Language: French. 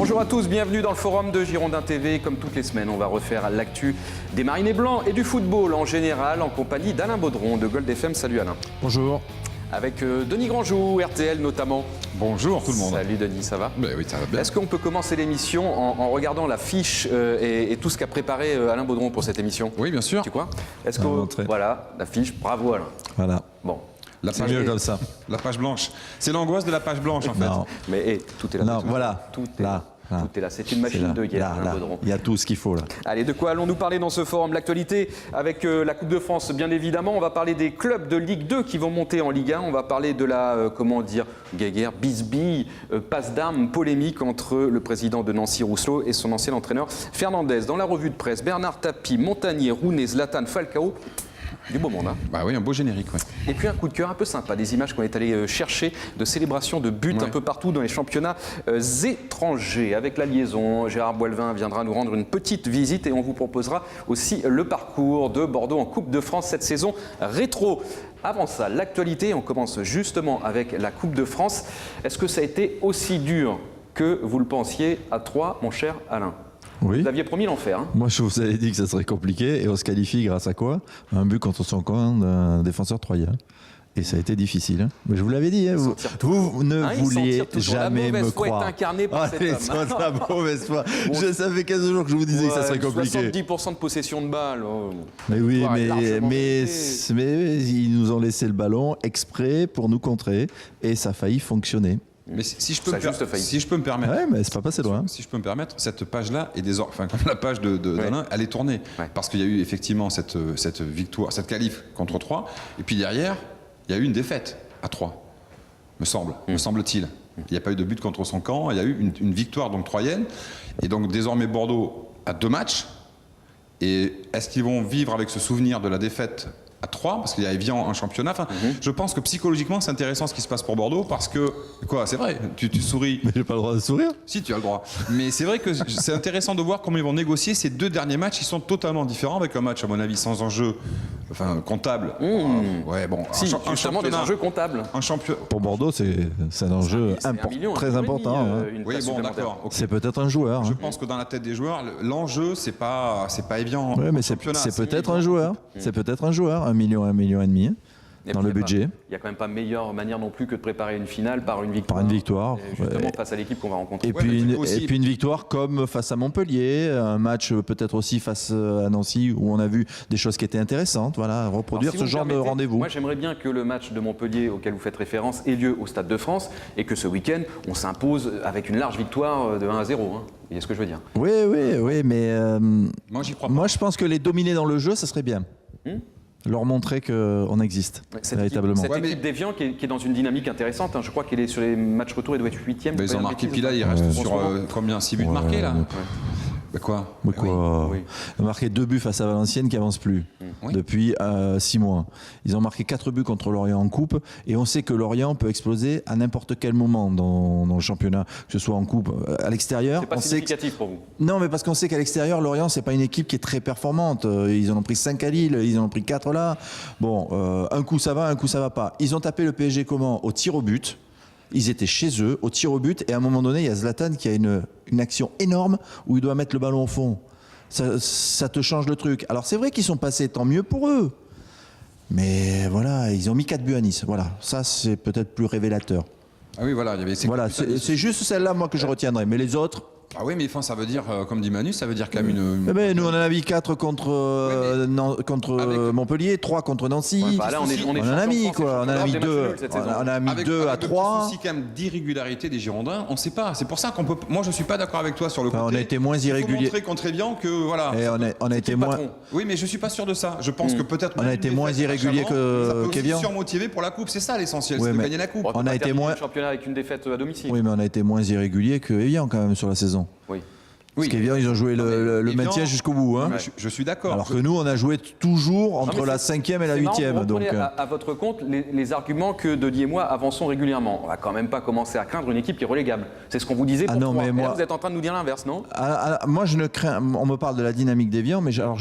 Bonjour à tous, bienvenue dans le forum de Girondin TV. Comme toutes les semaines, on va refaire l'actu des Marinés Blancs et du football en général en compagnie d'Alain Baudron de Gold FM. Salut Alain. Bonjour. Avec Denis Grandjou, RTL notamment. Bonjour tout le monde. Salut Denis, ça va? Oui, ça va bien. Est-ce qu'on peut commencer l'émission en regardant la fiche et tout ce qu'a préparé Alain Baudron pour cette émission? Oui, bien sûr. Tu crois? Est-ce que voilà, la fiche, bravo Alain. Voilà. Bon. C'est mieux comme ça. La page blanche. C'est l'angoisse de la page blanche en fait. Non. Mais tout est là. Non, voilà. Tout est là. Tout est là. C'est une machine de guerre, Alain Baudron. Il y a tout ce qu'il faut là. Allez, de quoi allons-nous parler dans ce forum? L'actualité avec la Coupe de France, bien évidemment. On va parler des clubs de Ligue 2 qui vont monter en Ligue 1. On va parler de la, comment dire, guéguerre, bisbille, passe d'armes, polémique entre le président de Nancy, Rousselot, et son ancien entraîneur Fernandez. Dans la revue de presse, Bernard Tapie, Montagnier, Rooney, Zlatan, Falcao. Du beau monde, hein. Bah oui, un beau générique, ouais. Et puis un coup de cœur un peu sympa, des images qu'on est allé chercher de célébrations de buts un peu partout dans les championnats étrangers. Avec la liaison, Gérard Boilvin viendra nous rendre une petite visite et on vous proposera aussi le parcours de Bordeaux en Coupe de France cette saison rétro. Avant ça, l'actualité, on commence justement avec la Coupe de France. Est-ce que ça a été aussi dur que vous le pensiez à Troyes, mon cher Alain? Oui. Vous aviez promis l'enfer. Hein. Moi, je vous avais dit que ça serait compliqué et on se qualifie grâce à quoi? Un but contre son camp d'un défenseur troyen. Et ça a été difficile. Hein. Mais je vous l'avais dit, hein, vous ne vouliez jamais me croire. Est incarnée par cet homme. La mauvaise foi. Bon, ça fait 15 jours que je vous disais que ça serait compliqué. 70% de possession de balle. Oh. Mais oui, mais ils nous ont laissé le ballon exprès pour nous contrer et ça a failli fonctionner. Mais si je peux me permettre, ouais, mais c'est pas passé loin. Si je peux me permettre, cette page-là est comme la page d'Alain, elle est tournée parce qu'il y a eu effectivement cette victoire, cette qualif contre Troyes, et puis derrière, il y a eu une défaite à Troyes, me semble-t-il. Il n'y a pas eu de but contre son camp, il y a eu une victoire donc troyenne, et donc désormais Bordeaux a 2 matchs. Et est-ce qu'ils vont vivre avec ce souvenir de la défaite à 3 parce qu'il y a Evian en championnat. Enfin, je pense que psychologiquement c'est intéressant ce qui se passe pour Bordeaux parce que c'est vrai, tu souris. Mais j'ai pas le droit de sourire. Si, tu as le droit. Mais c'est vrai que c'est intéressant de voir comment ils vont négocier ces 2 derniers matchs. Ils sont totalement différents avec un match à mon avis sans enjeu, comptable. Ouais, bon. Si, justement des enjeux comptables. Pour Bordeaux, c'est un enjeu très important. Oui, bon, d'accord. Okay. C'est peut-être un joueur. Je pense que dans la tête des joueurs, l'enjeu c'est pas Evian. Oui, mais c'est peut-être un joueur. C'est peut-être un joueur. 1 million, 1,5 million dans le budget. Il n'y a quand même pas meilleure manière non plus que de préparer une finale par une victoire. Par une victoire. Justement face à l'équipe qu'on va rencontrer. Et puis une victoire comme face à Montpellier, un match peut-être aussi face à Nancy où on a vu des choses qui étaient intéressantes. Voilà, reproduire ce genre de rendez-vous. Moi j'aimerais bien que le match de Montpellier auquel vous faites référence ait lieu au Stade de France et que ce week-end on s'impose avec une large victoire de 1-0. Hein. Vous voyez ce que je veux dire? Oui, mais moi j'y crois pas. Moi je pense que les dominer dans le jeu, ça serait bien. Leur montrer qu'on existe, véritablement. Cette équipe d'Evian qui est dans une dynamique intéressante, hein. Je crois qu'elle est sur les matchs retour, elle doit être 8e. Ils ont marqué, puis là il reste sur combien? 6 buts marqués là. Quoi? Ils ont marqué 2 buts face à Valenciennes qui n'avance plus depuis 6 mois. Ils ont marqué 4 buts contre Lorient en coupe et on sait que Lorient peut exploser à n'importe quel moment dans le championnat, que ce soit en coupe, à l'extérieur. C'est pas significatif pour vous? Non, mais parce qu'on sait qu'à l'extérieur, Lorient, c'est pas une équipe qui est très performante. Ils en ont pris 5 à Lille, ils en ont pris 4 là. Bon, un coup ça va, un coup ça va pas. Ils ont tapé le PSG comment? Au tir au but. Ils étaient chez eux, au tir au but, et à un moment donné, il y a Zlatan qui a une action énorme où il doit mettre le ballon au fond. Ça te change le truc. Alors c'est vrai qu'ils sont passés, tant mieux pour eux. Mais voilà, ils ont mis 4 buts à Nice. Voilà, ça c'est peut-être plus révélateur. Ah oui, voilà. C'est juste celle-là, moi, que je retiendrai. Mais les autres... Ah oui, mais ça veut dire, comme dit Manu, ça veut dire quand même une... nous, on en a mis 4 contre Montpellier, 3 contre Nancy. Là, on en a mis, quoi. On en a mis 2. On a mis 2 à 3. Avec quand même d'irrégularité des Girondins, on ne sait pas. C'est pour ça qu'on peut... Moi, je ne suis pas d'accord avec toi sur le côté. On a été moins irrégulier. Il faut montrer contre Evian que, voilà... On a été moins... Oui, mais je ne suis pas sûr de ça. Je pense que peut-être... On a été moins irrégulier qu'Evian. Surmotivé pour la Coupe, c'est ça l'essentiel, c'est de gagner la Coupe. On a été moins... championnat avec une défaite à domicile. Oui, mais on a été moins irrégulier que Evian, quand même, sur la saison. Oui. Parce qu'Evian, ils ont joué le maintien jusqu'au bout. Hein. Je suis d'accord. Alors que nous, on a joué toujours entre la 5e et la 8e. Donc, à votre compte, les arguments que Denis et moi avançons régulièrement. On va quand même pas commencer à craindre une équipe qui est relégable. C'est ce qu'on vous disait pour Troyes. Vous êtes en train de nous dire l'inverse, non? Moi, je ne crains... On me parle de la dynamique d'Evian, mais alors...